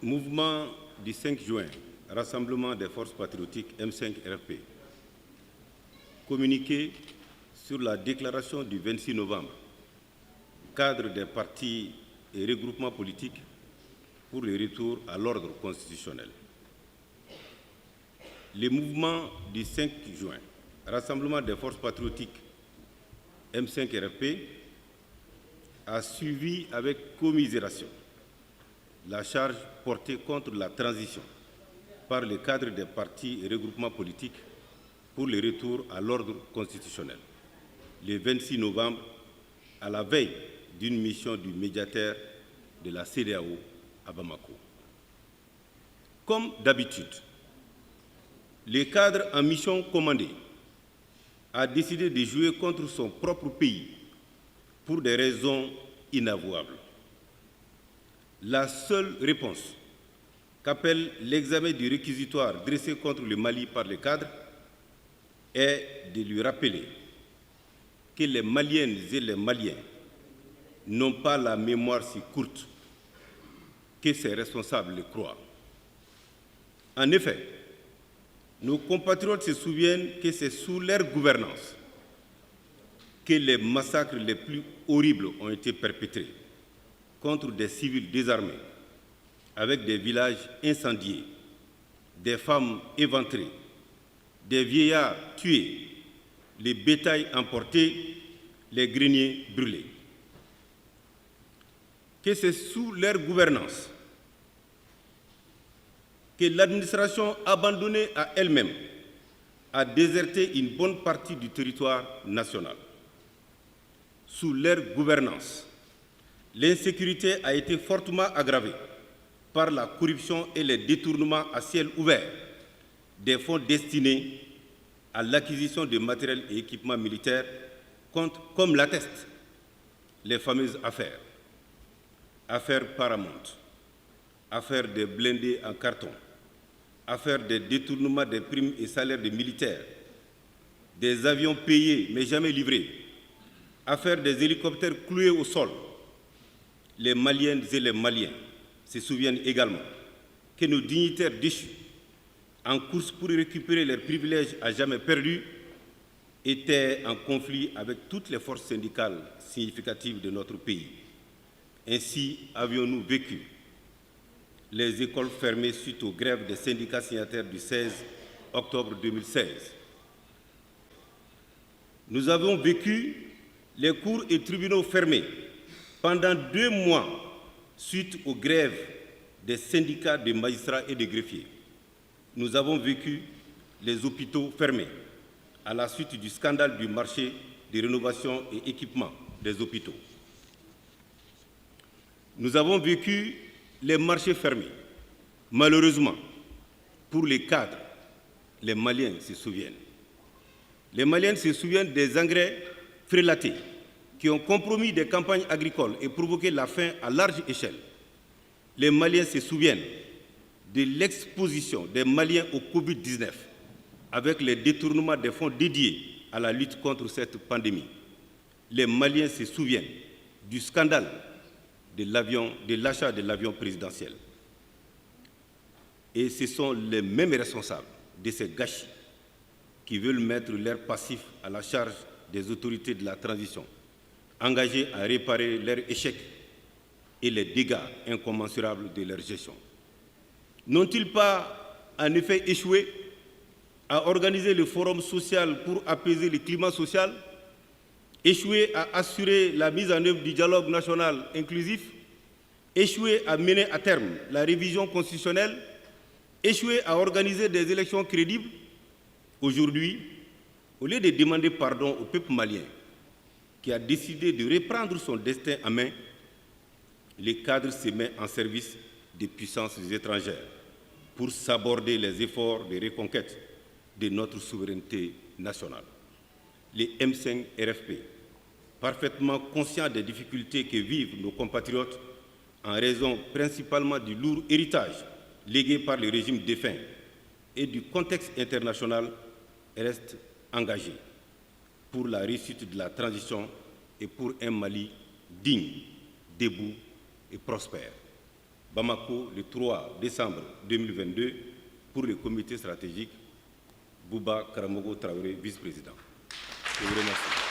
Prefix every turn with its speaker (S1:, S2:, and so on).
S1: Mouvement du 5 juin, Rassemblement des forces patriotiques M5-RFP. Communiqué sur la déclaration du 26 novembre, cadre des partis et regroupements politiques pour le retour à l'ordre constitutionnel. Le mouvement du 5 juin, Rassemblement des forces patriotiques M5-RFP, a suivi avec commisération la charge portée contre la transition par le cadre des partis et regroupements politiques pour le retour à l'ordre constitutionnel, le 26 novembre, à la veille d'une mission du médiateur de la CEDEAO à Bamako. Comme d'habitude, le cadre en mission commandée a décidé de jouer contre son propre pays pour des raisons inavouables. La seule réponse qu'appelle l'examen du réquisitoire dressé contre le Mali par le cadre est de lui rappeler que les Maliennes et les Maliens n'ont pas la mémoire si courte que ses responsables le croient. En effet, nos compatriotes se souviennent que c'est sous leur gouvernance que les massacres les plus horribles ont été perpétrés contre des civils désarmés, avec des villages incendiés, des femmes éventrées, des vieillards tués, les bétails emportés, les greniers brûlés. Que c'est sous leur gouvernance que l'administration abandonnée à elle-même a déserté une bonne partie du territoire national. Sous leur gouvernance, l'insécurité a été fortement aggravée par la corruption et les détournements à ciel ouvert des fonds destinés à l'acquisition de matériel et équipements militaires, comme l'attestent les fameuses affaires. Affaire Paramount, affaire des blindés en carton, affaire des détournements des primes et salaires des militaires, des avions payés mais jamais livrés, affaire des hélicoptères cloués au sol. Les Maliennes et les Maliens se souviennent également que nos dignitaires déchus, en course pour récupérer leurs privilèges à jamais perdus, étaient en conflit avec toutes les forces syndicales significatives de notre pays. Ainsi avions-nous vécu les écoles fermées suite aux grèves des syndicats signataires du 16 octobre 2016. Nous avons vécu les cours et tribunaux fermés pendant 2 mois suite aux grèves des syndicats de magistrats et de greffiers. Nous avons vécu les hôpitaux fermés à la suite du scandale du marché de rénovation et équipement des hôpitaux. Nous avons vécu les marchés fermés. Malheureusement, pour les cadres, les Maliens se souviennent. Les Maliens se souviennent des engrais frélatés qui ont compromis des campagnes agricoles et provoqué la faim à large échelle. Les Maliens se souviennent de l'exposition des Maliens au Covid-19 avec les détournements des fonds dédiés à la lutte contre cette pandémie. Les Maliens se souviennent du scandale de l'achat de l'avion présidentiel. Et ce sont les mêmes responsables de ces gâchis qui veulent mettre leur passif à la charge des autorités de la transition, engagées à réparer leurs échecs et les dégâts incommensurables de leur gestion. N'ont-ils pas en effet échoué à organiser le forum social pour apaiser le climat social, échoué à assurer la mise en œuvre du dialogue national inclusif, échoué à mener à terme la révision constitutionnelle, échoué à organiser des élections crédibles? Aujourd'hui, au lieu de demander pardon au peuple malien qui a décidé de reprendre son destin en main, les cadres se mettent en service des puissances étrangères pour saborder les efforts de reconquête de notre souveraineté nationale. Les M5 RFP, parfaitement conscients des difficultés que vivent nos compatriotes en raison principalement du lourd héritage légué par le régime défunt et du contexte international, restent engagés pour la réussite de la transition et pour un Mali digne, debout et prospère. Bamako, le 3 décembre 2022, pour le comité stratégique, Bouba Karamogo Traoré, vice-président. Je vous remercie.